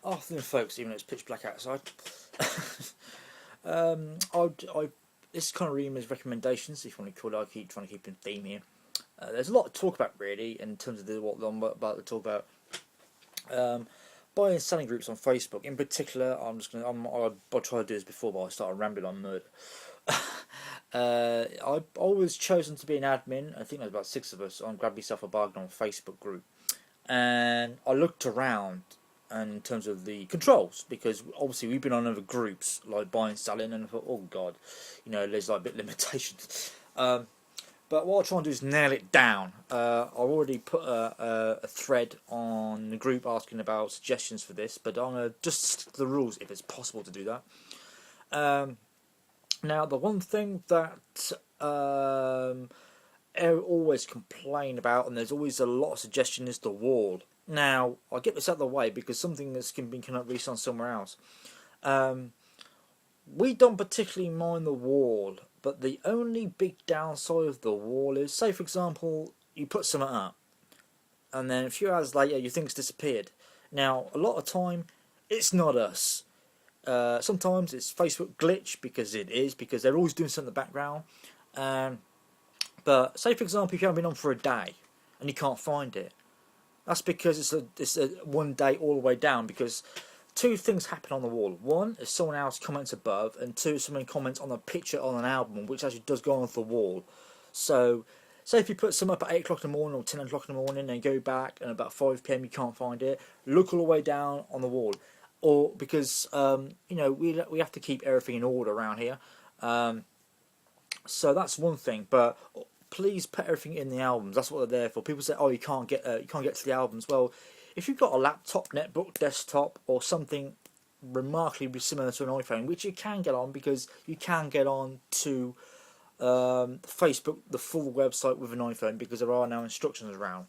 Afternoon, folks. Even though it's pitch black outside, this kind of reading as recommendations. If you want to call it, I keep trying to keep in theme here. There's a lot to talk about really in terms of what I'm about to talk about. Buying and selling groups on Facebook, in particular. I'll try to do this before, but I started rambling on murder. I always chosen to be an admin. I think there's about 6 of us on Grab Yourself a Bargain on Facebook group, and I looked around and in terms of the controls, because obviously we've been on other groups like buying, selling, and I thought, oh god, there's like a bit of limitations. But what I'll try and do is nail it down. I've already put a thread on the group asking about suggestions for this, but I'm going to just stick to the rules if it's possible to do that. Now, the one thing that I always complain about, and there's always a lot of suggestion, is the wall. Now, I'll get this out of the way because something that's been recently on somewhere else. We don't particularly mind the wall, but the only big downside of the wall is, say for example, you put something up, and then a few hours later you think it's disappeared. Now, a lot of time, it's not us. Sometimes it's Facebook glitch, because they're always doing something in the background. But say for example, if you haven't been on for a day and you can't find it, that's because it's a one day all the way down, because 2 things happen on the wall. One is someone else comments above, and 2, someone comments on a picture on an album, which actually does go on the wall. So, say if you put some up at 8 o'clock in the morning or 10 o'clock in the morning, and go back, and about 5 PM you can't find it, look all the way down on the wall. Or because we have to keep everything in order around here. So that's one thing, but please put everything in the albums. That's what they're there for. People say, "Oh, you can't get to the albums." Well, if you've got a laptop, netbook, desktop, or something remarkably similar to an iPhone, which you can get on, because you can get on to Facebook, the full website with an iPhone, because there are now instructions around.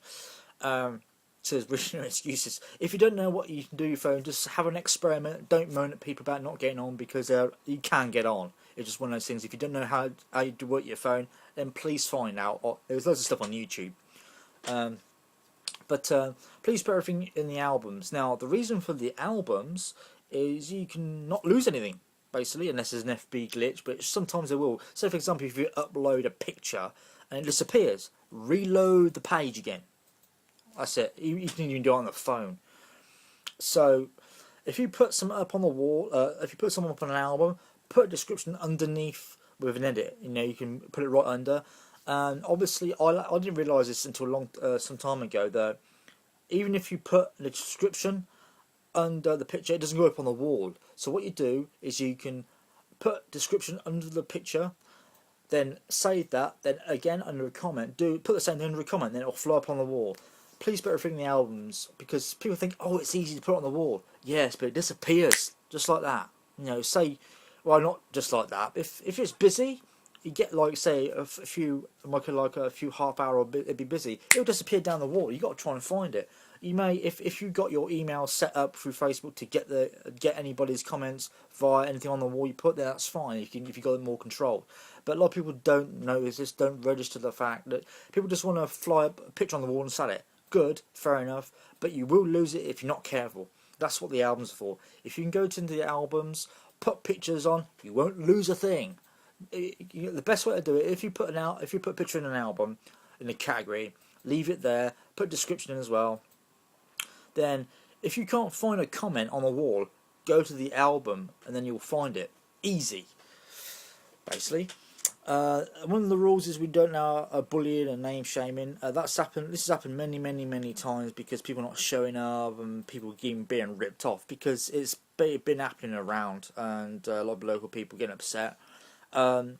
So there's really no excuses. If you don't know what you can do with your phone, just have an experiment. Don't moan at people about not getting on, because you can get on. It's just one of those things. If you don't know how you do work your phone, then please find out. There's loads of stuff on YouTube. But please put everything in the albums. Now, the reason for the albums is you can not lose anything, basically, unless there's an FB glitch, but sometimes they will. So, for example, if you upload a picture and it disappears, reload the page again. That's it. You can even do it on the phone. So, if you put something up on the wall, if you put something up on an album, put a description underneath with an edit. You can put it right under. And obviously, I didn't realise this until some time ago, that even if you put the description under the picture, it doesn't go up on the wall. So what you do is you can put description under the picture, then save that, then again under a comment, put the same thing under a comment, then it'll fly up on the wall. Please put everything in the albums, because people think, oh, it's easy to put on the wall. Yes, but it disappears just like that. Well, not just like that. If it's busy, you get say a few half hour, or it'd be busy. It'll disappear down the wall. You got to try and find it. You may, if you got your email set up through Facebook to get anybody's comments via anything on the wall you put there, that's fine. If you got it more controlled. But a lot of people don't notice this, don't register the fact that people just want to fly up a picture on the wall and sell it. Good, fair enough, but you will lose it if you're not careful. That's what the albums are for. If you can go into the albums, put pictures on, you won't lose a thing. The best way to do it, if you put a picture in an album in a category, leave it there, put a description in as well. Then, if you can't find a comment on the wall, go to the album and then you'll find it. Easy, basically. One of the rules is we don't allow bullying and name shaming. This has happened many times, because people are not showing up and people being ripped off, because it's been happening around, and a lot of local people getting upset. People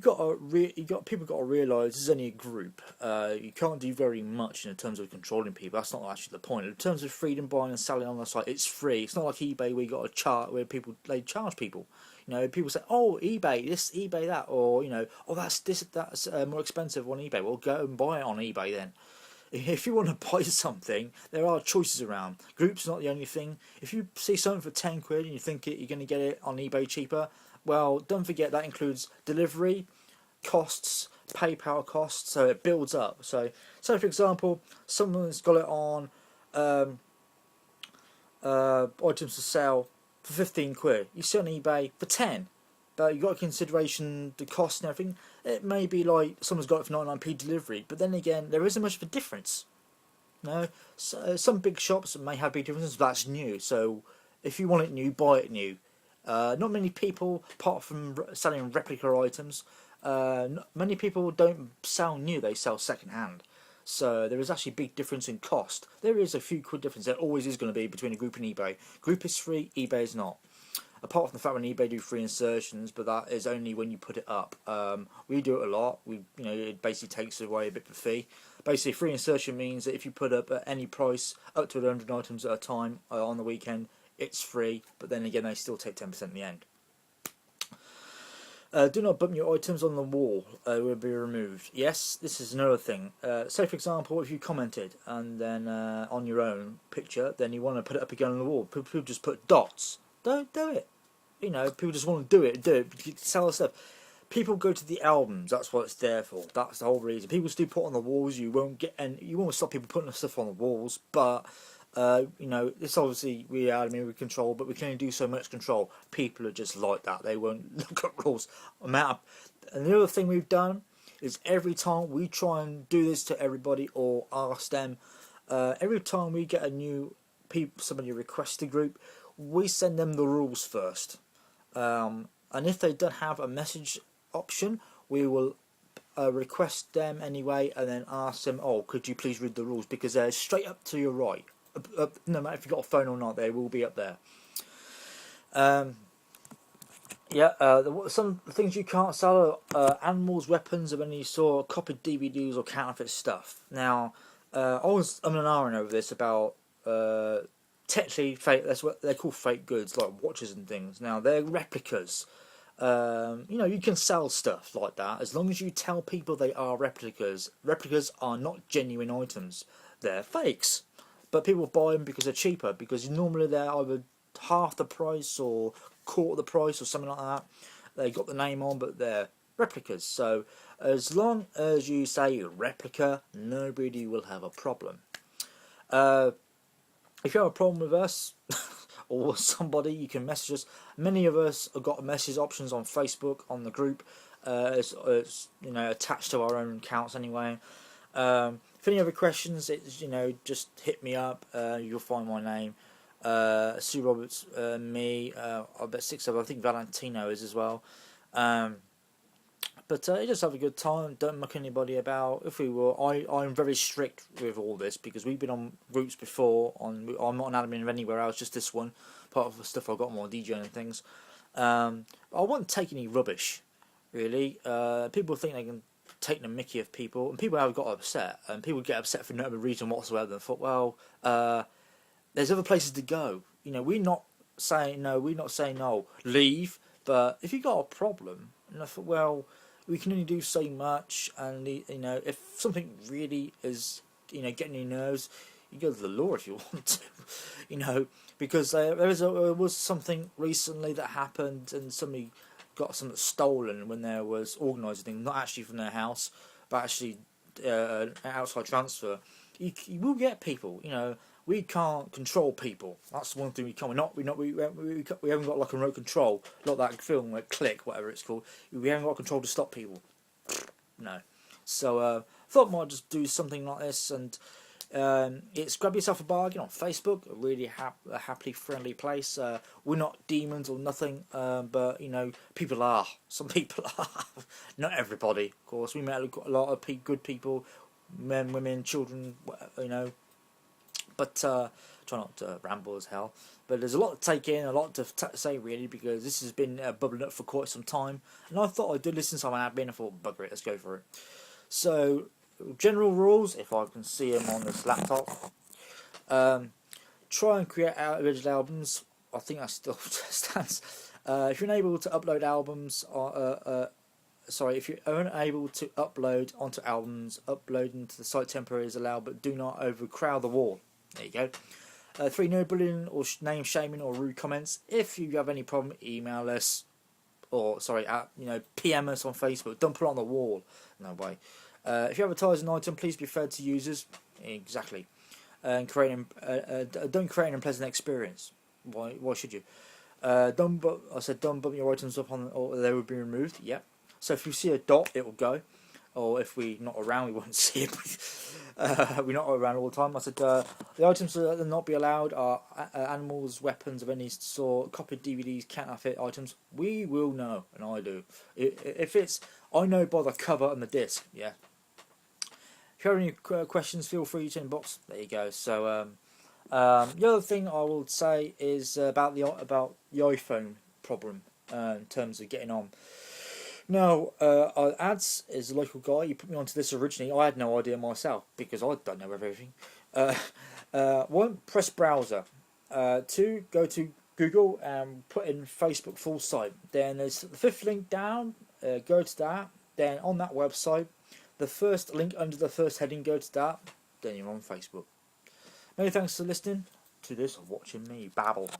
got to realise this is only a group. You can't do very much in terms of controlling people. That's not actually the point. In terms of freedom buying and selling on the site, it's free. It's not like eBay where you got a chart where they charge people. People say, "Oh, eBay this, eBay that," or "Oh, that's more expensive on eBay." Well, go and buy it on eBay then. If you want to buy something, there are choices around. Groups are not the only thing. If you see something for £10 and you think you're going to get it on eBay cheaper, well, don't forget that includes delivery costs, PayPal costs, so it builds up. So for example, someone's got it on items to sell for 15 quid. You sell on eBay for 10. But you've got to consideration the cost and everything. It may be like someone's got it for 99p delivery, but then again, there isn't much of a difference. No, so, some big shops may have big differences, but that's new. So if you want it new, buy it new. Not many people, apart from selling replica items, many people don't sell new, they sell second hand. So there is actually a big difference in cost. There is a few quid difference. There always is going to be between a group and eBay. Group is free, eBay is not. Apart from the fact when eBay do free insertions, but that is only when you put it up. We do it a lot. It basically takes away a bit of a fee. Basically, free insertion means that if you put up at any price up to 100 items at a time on the weekend, it's free. But then again, they still take 10% in the end. Do not bump your items on the wall. Will be removed. Yes, this is another thing. Say for example, if you commented and then on your own picture, then you want to put it up again on the wall. People just put dots. Don't do it. People just want to do it, sell the stuff. People go to the albums, that's what it's there for. That's the whole reason. People still put on the walls, you won't stop people putting stuff on the walls, but it's obviously we are with control, but we can only do so much control. People are just like that, they won't look at rules. And the other thing we've done is every time we try and do this to everybody or ask them, every time we get a new somebody request a group, we send them the rules first. And if they don't have a message option, we will request them anyway and then ask them, oh, could you please read the rules, because they're straight up to your right. No matter if you've got a phone or not, they will be up there. Some things you can't sell are animals, weapons of any sort, copied DVDs or counterfeit stuff. Now, I was an hour over this about technically fake. That's what they're called, fake goods, like watches and things. Now they're replicas. You can sell stuff like that as long as you tell people they are replicas. Replicas are not genuine items; they're fakes. But people buy them because they're cheaper. Because normally they're either half the price or quarter the price or something like that. They got the name on, but they're replicas. So as long as you say replica, nobody will have a problem. If you have a problem with us or somebody, you can message us. Many of us have got message options on Facebook, on the group. It's attached to our own accounts anyway. If any other questions, it's just hit me up. You'll find my name. Sue Roberts, me. I bet 6 of I think Valentino is as well. But you just have a good time. Don't muck anybody about. If we will, I'm very strict with all this because we've been on groups before. I'm not an admin of anywhere else, just this one. Part of the stuff I've got more DJing and things. I won't take any rubbish, really. People think they can take the mickey of people, and people have got upset, and people get upset for no other reason whatsoever. And thought, well, there's other places to go. We're not saying no. We're not saying no. Leave. But if you got a problem, and I thought, well, we can only do so much, and if something really is getting your nerves, you go to the law if you want to, because there was something recently that happened, and somebody got something stolen when there was organising things, not actually from their house, but actually an outside transfer. You will get people, We can't control people. That's the one thing we can't. We haven't got like a remote control, like that film, like Click, whatever it's called. We haven't got control to stop people. No. So thought I might just do something like this, and it's Grab Yourself a Bargain on Facebook. A really happily friendly place. We're not demons or nothing, but people are. Some people are. Not everybody, of course. We met a lot of good people, men, women, children. But try not to ramble as hell. But there's a lot to take in, a lot to say really, because this has been bubbling up for quite some time. And I thought I'd do listen to some admin. I thought, bugger it, let's go for it. So, general rules, if I can see them on this laptop. Try and create original albums. I think that still stands. If you're unable to upload albums, if you're unable to upload onto albums, uploading to the site temporarily is allowed, but do not overcrowd the wall. There you go. 3, no bullying or name shaming or rude comments. If you have any problem, email us, or PM us on Facebook. Don't put it on the wall. No way. If you advertise an item, please be fair to users. Exactly. and don't create an unpleasant experience. Why should you? I said don't bump your items up on, or they will be removed. Yep. So if you see a dot, it will go. Or if we're not around, we won't see it. We're not around all the time. I said the items that will not be allowed are animals, weapons of any sort, copied DVDs, counterfeit items. We will know, and I do. If it's, I know by the cover and the disc. Yeah. If you have any questions, feel free to inbox. There you go. So the other thing I will say is about the iPhone problem in terms of getting on. Now, Ads is a local guy. You put me onto this originally. I had no idea myself because I don't know everything. One, press browser. Two, go to Google and put in Facebook full site. Then there's the fifth link down. Go to that. Then on that website, the first link under the first heading, go to that. Then you're on Facebook. Many thanks for listening to this or watching me babble.